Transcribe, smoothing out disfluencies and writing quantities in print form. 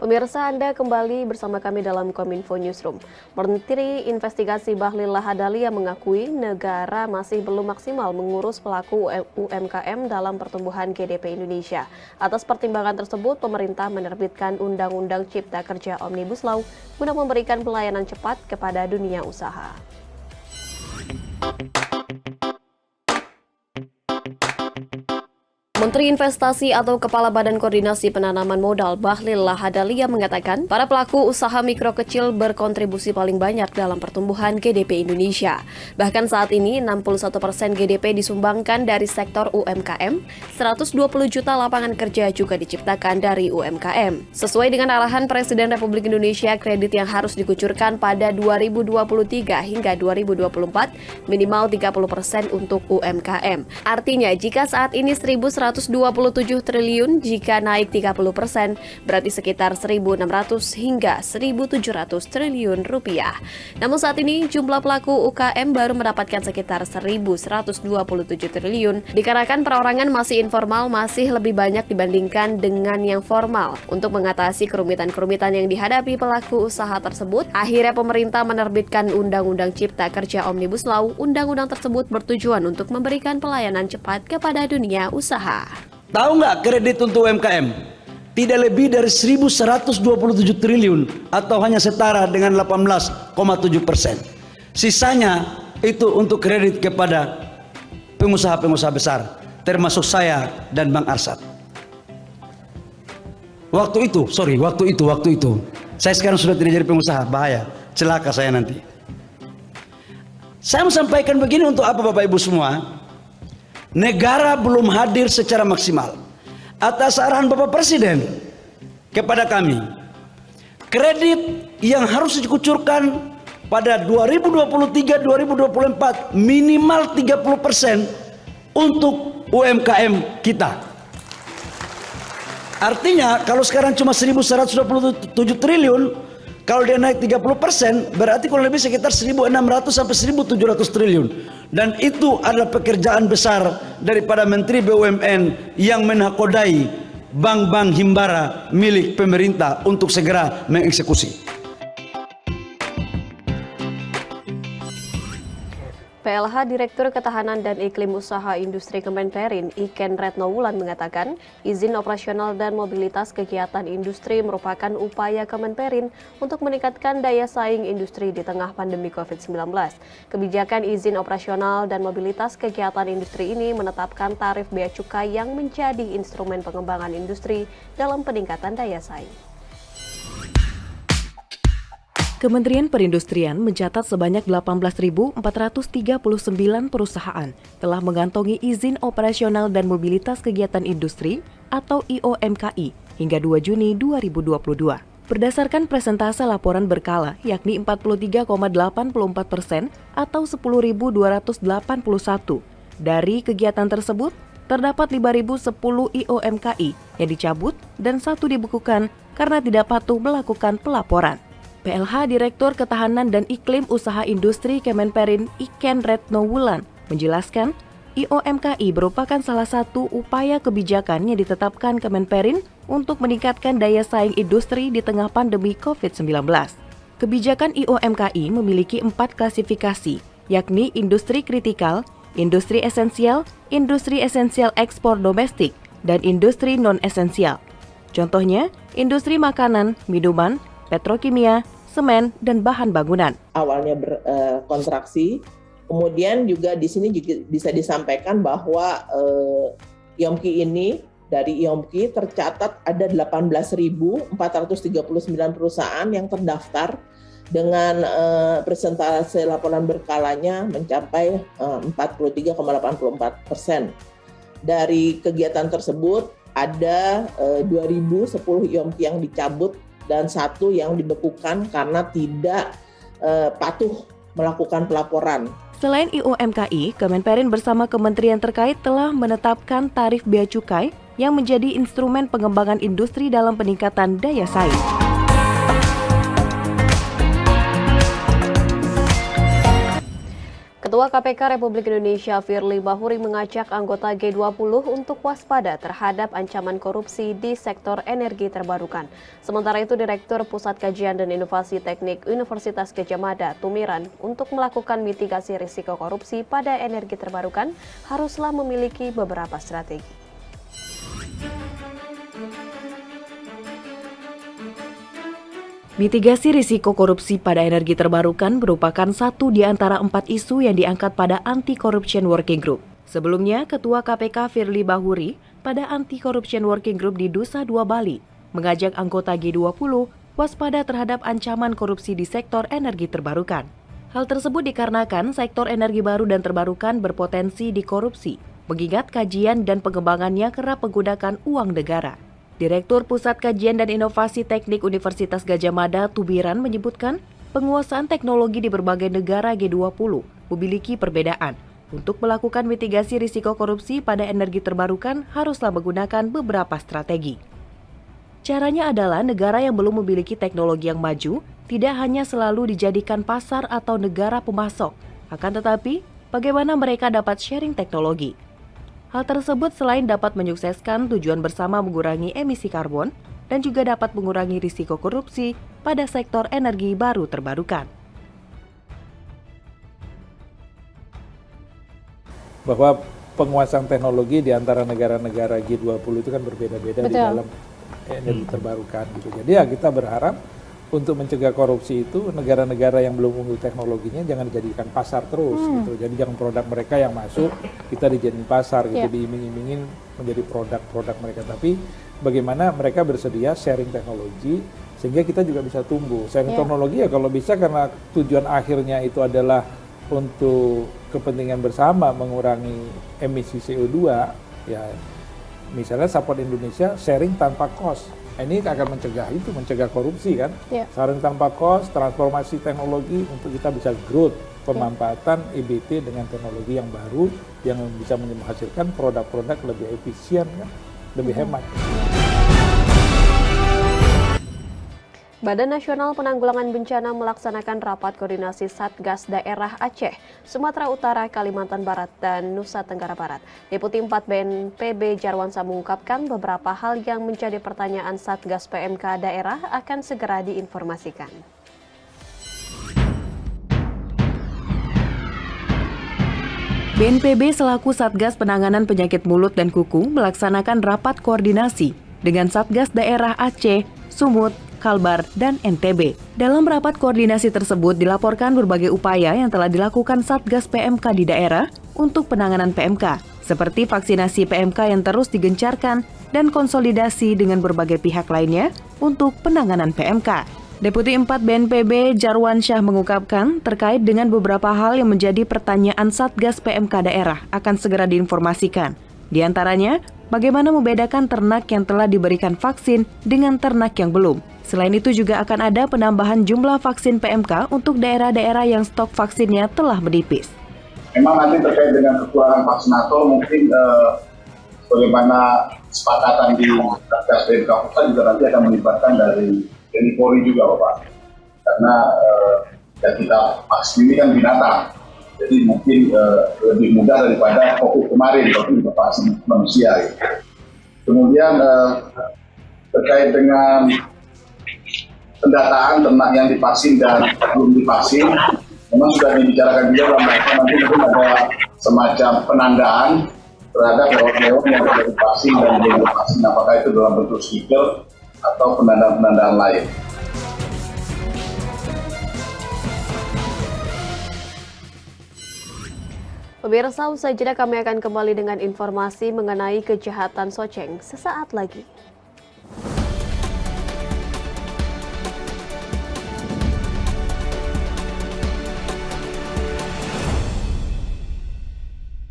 Pemirsa, Anda kembali bersama kami dalam Kominfo Newsroom. Menteri Investigasi Bahlil Lahadalia mengakui negara masih belum maksimal mengurus pelaku UMKM dalam pertumbuhan GDP Indonesia. Atas pertimbangan tersebut, pemerintah menerbitkan Undang-Undang Cipta Kerja Omnibus Law guna memberikan pelayanan cepat kepada dunia usaha. Menteri Investasi atau Kepala Badan Koordinasi Penanaman Modal Bahlil Lahadalia mengatakan para pelaku usaha mikro kecil berkontribusi paling banyak dalam pertumbuhan GDP Indonesia. Bahkan saat ini 61% GDP disumbangkan dari sektor UMKM, 120 juta lapangan kerja juga diciptakan dari UMKM. Sesuai dengan arahan Presiden Republik Indonesia, kredit yang harus dikucurkan pada 2023 hingga 2024 minimal 30% untuk UMKM. Artinya jika saat ini 1.127 triliun, jika naik 30%, berarti sekitar 1.600 hingga 1.700 triliun rupiah. Namun saat ini jumlah pelaku UKM baru mendapatkan sekitar 1.127 triliun, dikarenakan perorangan masih informal masih lebih banyak dibandingkan dengan yang formal. Untuk mengatasi kerumitan-kerumitan yang dihadapi pelaku usaha tersebut, akhirnya pemerintah menerbitkan Undang-Undang Cipta Kerja Omnibus Law. Undang-undang tersebut bertujuan untuk memberikan pelayanan cepat kepada dunia usaha. Tahu nggak kredit untuk UMKM? Tidak lebih dari 1.127 triliun atau hanya setara dengan 18,7%. Sisanya itu untuk kredit kepada pengusaha-pengusaha besar, termasuk saya dan Bang Arsad. Waktu itu, saya sekarang sudah tidak jadi pengusaha, bahaya, celaka saya nanti. Saya mau sampaikan begini untuk apa Bapak Ibu semua? Negara belum hadir secara maksimal. Atas arahan Bapak Presiden kepada kami, kredit yang harus dikucurkan pada 2023-2024 minimal 30% untuk UMKM kita. Artinya kalau sekarang cuma 1.127 triliun, kalau dia naik 30%, berarti kurang lebih sekitar 1.600 sampai 1.700 triliun. Dan itu adalah pekerjaan besar daripada Menteri BUMN yang menakodai bank-bank himbara milik pemerintah untuk segera mengeksekusi. PLH Direktur Ketahanan dan Iklim Usaha Industri Kemenperin, Iken Retnowulan mengatakan, izin operasional dan mobilitas kegiatan industri merupakan upaya Kemenperin untuk meningkatkan daya saing industri di tengah pandemi COVID-19. Kebijakan izin operasional dan mobilitas kegiatan industri ini menetapkan tarif bea cukai yang menjadi instrumen pengembangan industri dalam peningkatan daya saing. Kementerian Perindustrian mencatat sebanyak 18.439 perusahaan telah mengantongi izin operasional dan mobilitas kegiatan industri atau IOMKI hingga 2 Juni 2022. Berdasarkan presentase laporan berkala, yakni 43,84% atau 10.281. Dari kegiatan tersebut, terdapat 5.010 IOMKI yang dicabut dan 1 dibekukan karena tidak patuh melakukan pelaporan. PLH Direktur Ketahanan dan Iklim Usaha Industri Kemenperin Iken Retnowulan menjelaskan, IOMKI merupakan salah satu upaya kebijakan yang ditetapkan Kemenperin untuk meningkatkan daya saing industri di tengah pandemi COVID-19. Kebijakan IOMKI memiliki 4 klasifikasi, yakni industri kritikal, industri esensial ekspor domestik, dan industri non-esensial. Contohnya, industri makanan, minuman, petrokimia, semen, dan bahan bangunan. Awalnya berkontraksi, kemudian juga di sini juga bisa disampaikan bahwa IOMKI ini, dari IOMKI tercatat ada 18.439 perusahaan yang terdaftar dengan persentase laporan berkalanya mencapai 43,84%. Dari kegiatan tersebut ada 2.010 IOMKI yang dicabut dan 1 yang dibekukan karena tidak patuh melakukan pelaporan. Selain IOMKI, Kemenperin bersama kementerian terkait telah menetapkan tarif bea cukai yang menjadi instrumen pengembangan industri dalam peningkatan daya saing. Ketua KPK Republik Indonesia Firly Bahuri mengajak anggota G20 untuk waspada terhadap ancaman korupsi di sektor energi terbarukan. Sementara itu, Direktur Pusat Kajian dan Inovasi Teknik Universitas Gadjah Mada, Tumiran, untuk melakukan mitigasi risiko korupsi pada energi terbarukan haruslah memiliki beberapa strategi. Mitigasi risiko korupsi pada energi terbarukan merupakan satu di antara 4 isu yang diangkat pada Anti-Corruption Working Group. Sebelumnya, Ketua KPK Firly Bahuri pada Anti-Corruption Working Group di Nusa Dua Bali mengajak anggota G20 waspada terhadap ancaman korupsi di sektor energi terbarukan. Hal tersebut dikarenakan sektor energi baru dan terbarukan berpotensi dikorupsi, mengingat kajian dan pengembangannya kerap menggunakan uang negara. Direktur Pusat Kajian dan Inovasi Teknik Universitas Gadjah Mada, Tumiran, menyebutkan penguasaan teknologi di berbagai negara G20 memiliki perbedaan. Untuk melakukan mitigasi risiko korupsi pada energi terbarukan haruslah menggunakan beberapa strategi. Caranya adalah negara yang belum memiliki teknologi yang maju tidak hanya selalu dijadikan pasar atau negara pemasok, akan tetapi bagaimana mereka dapat sharing teknologi. Hal tersebut selain dapat menyukseskan tujuan bersama mengurangi emisi karbon dan juga dapat mengurangi risiko korupsi pada sektor energi baru terbarukan. Bahwa penguasaan teknologi di antara negara-negara G20 itu kan berbeda-beda di dalam energi terbarukan gitu. Jadi ya kita berharap untuk mencegah korupsi itu negara-negara yang belum unggul teknologinya jangan dijadikan pasar terus gitu. Jadi jangan produk mereka yang masuk kita dijadiin pasar gitu, diiming-imingin menjadi produk-produk mereka. Tapi bagaimana mereka bersedia sharing teknologi sehingga kita juga bisa tumbuh. Sharing teknologi ya kalau bisa karena tujuan akhirnya itu adalah untuk kepentingan bersama mengurangi emisi CO2 ya. Misalnya support Indonesia sharing tanpa cost. Ini akan mencegah korupsi kan. Sharing tanpa cost, transformasi teknologi untuk kita bisa growth, pemanfaatan EBT dengan teknologi yang baru yang bisa menghasilkan produk-produk lebih efisien kan, lebih hemat. Badan Nasional Penanggulangan Bencana melaksanakan rapat koordinasi Satgas Daerah Aceh, Sumatera Utara, Kalimantan Barat, dan Nusa Tenggara Barat. Deputi 4 BNPB Jarwansyah mengungkapkan beberapa hal yang menjadi pertanyaan Satgas PMK daerah akan segera diinformasikan. BNPB selaku Satgas Penanganan Penyakit Mulut dan Kuku melaksanakan rapat koordinasi dengan Satgas Daerah Aceh, Sumut, Kalbar, dan NTB. Dalam rapat koordinasi tersebut dilaporkan berbagai upaya yang telah dilakukan Satgas PMK di daerah untuk penanganan PMK, seperti vaksinasi PMK yang terus digencarkan dan konsolidasi dengan berbagai pihak lainnya untuk penanganan PMK. Deputi 4 BNPB Jarwansyah mengungkapkan terkait dengan beberapa hal yang menjadi pertanyaan Satgas PMK daerah akan segera diinformasikan. Di antaranya, bagaimana membedakan ternak yang telah diberikan vaksin dengan ternak yang belum. Selain itu juga akan ada penambahan jumlah vaksin PMK untuk daerah-daerah yang stok vaksinnya telah menipis. Memang nanti terkait dengan kekurangan vaksinator mungkin bagaimana kesepakatan di Satgas PMK pusat juga nanti akan melibatkan dari TNI Polri juga Bapak. Karena kita vaksin ini kan binatang. Jadi mungkin lebih mudah daripada COVID kemarin, waktu itu vaksin manusia. Gitu. Kemudian terkait dengan pendataan ternak yang divaksin dan belum divaksin, memang sudah dibicarakan juga dalam rangka nanti mungkin ada semacam penandaan terhadap hewan-hewan yang sudah divaksin dan belum divaksin, apakah itu dalam bentuk stiker atau penandaan-penandaan lain. Pemirsa, usai jeda kami akan kembali dengan informasi mengenai kejahatan Soceng sesaat lagi.